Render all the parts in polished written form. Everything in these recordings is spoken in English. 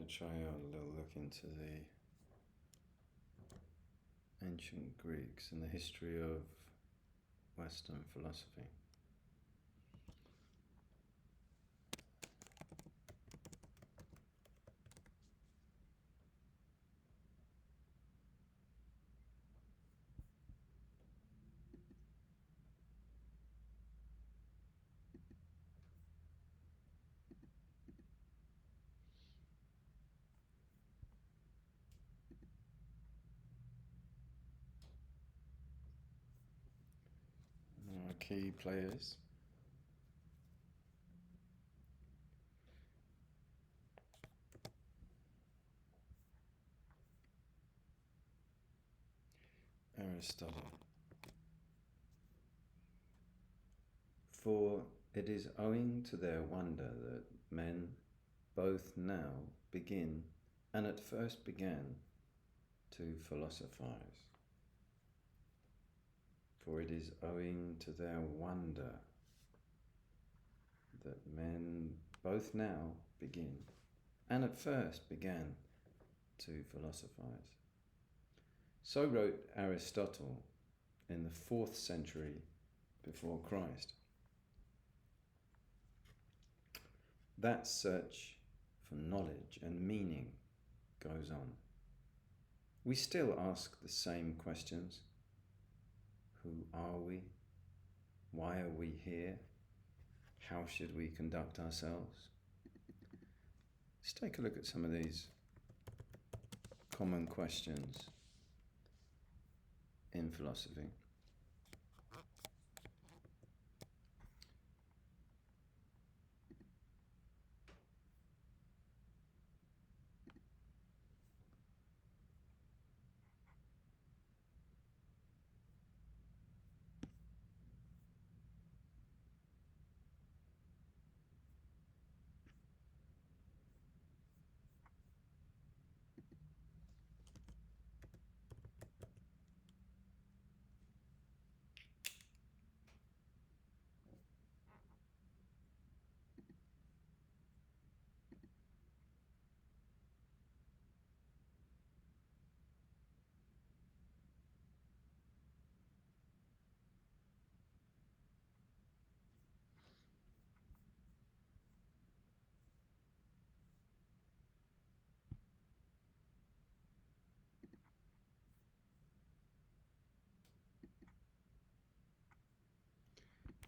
going to try a little look into the ancient Greeks and the history of Western philosophy. Our key players. Aristotle. For it is owing to their wonder that men both now begin, and at first began, to philosophize. For it is owing to their wonder that men both now begin, and at first began, to philosophize. So wrote Aristotle in the 4th century before Christ. That search for knowledge and meaning goes on. We still ask the same questions. Who are we? Why are we here? How should we conduct ourselves? Let's take a look at some of these common questions in philosophy.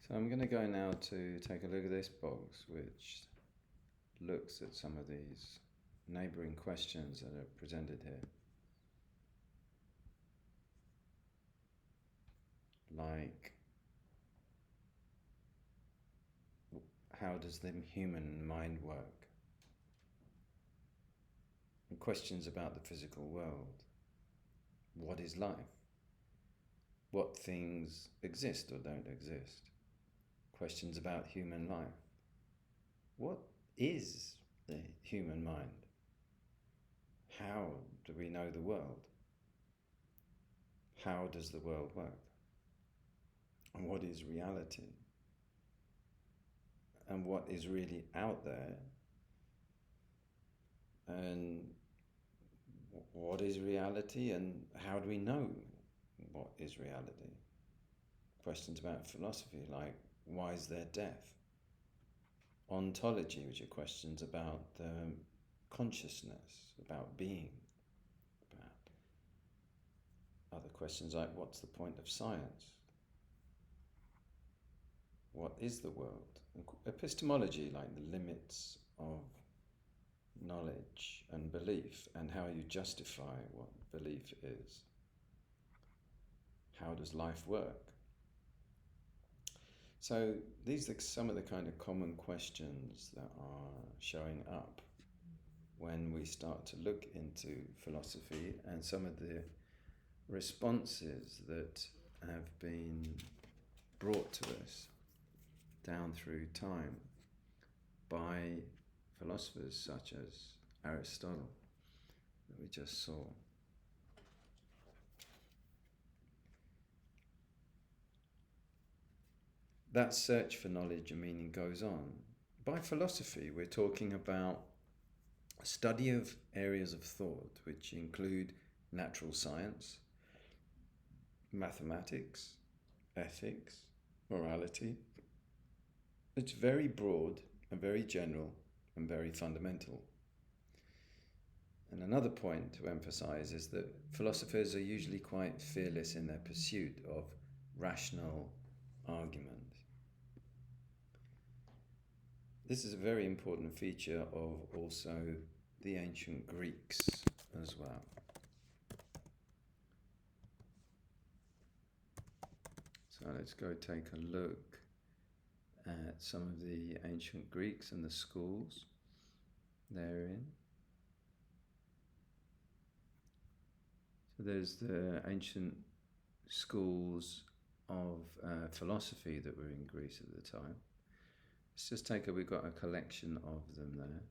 So I'm going to go now to take a look at this box, which looks at some of these neighbouring questions that are presented here. Like, how does the human mind work? And questions about the physical world. What is life? What things exist or don't exist? Questions about human life. What is the human mind? How do we know the world? How does the world work? And what is reality? And what is really out there? And what is reality? And how do we know what is reality? Questions about philosophy, like, why is there death? Ontology, which are questions about consciousness, about being, about other questions like, what's the point of science? What is the world? Epistemology, like the limits of knowledge and belief and how you justify what belief is. How does life work? So these are some of the kind of common questions that are showing up when we start to look into philosophy, and some of the responses that have been brought to us down through time by philosophers such as Aristotle that we just saw. That search for knowledge and meaning goes on. By philosophy, we're talking about a study of areas of thought which include natural science, mathematics, ethics, morality. It's very broad and very general and very fundamental. And another point to emphasize is that philosophers are usually quite fearless in their pursuit of rational argument. This is a very important feature of also the ancient Greeks as well. So let's go take a look at some of the ancient Greeks and the schools they're in. So there's the ancient schools of philosophy that were in Greece at the time. Let's just we've got a collection of them there.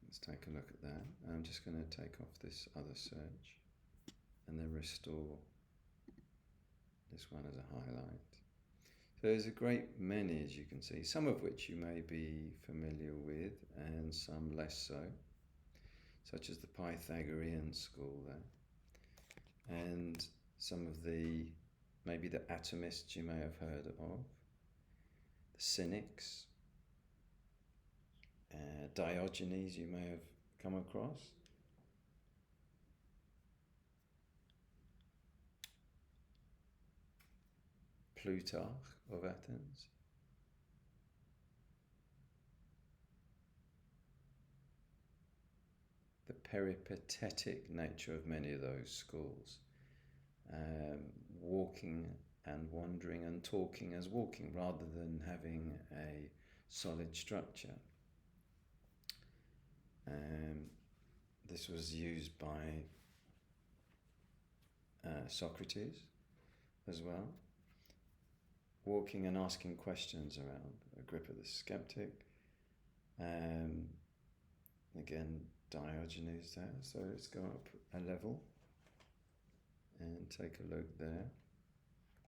Let's take a look at that. I'm just going to take off this other search and then restore this one as a highlight. So there's a great many, as you can see, some of which you may be familiar with and some less so, such as the Pythagorean school there, and some of maybe the atomists you may have heard of, the Cynics, Diogenes you may have come across. Plutarch of Athens. The peripatetic nature of many of those schools. Walking and wandering and talking as walking rather than having a solid structure. This was used by Socrates as well. Walking and asking questions around Agrippa the skeptic. Again, Diogenes there. So let's go up a level and take a look there.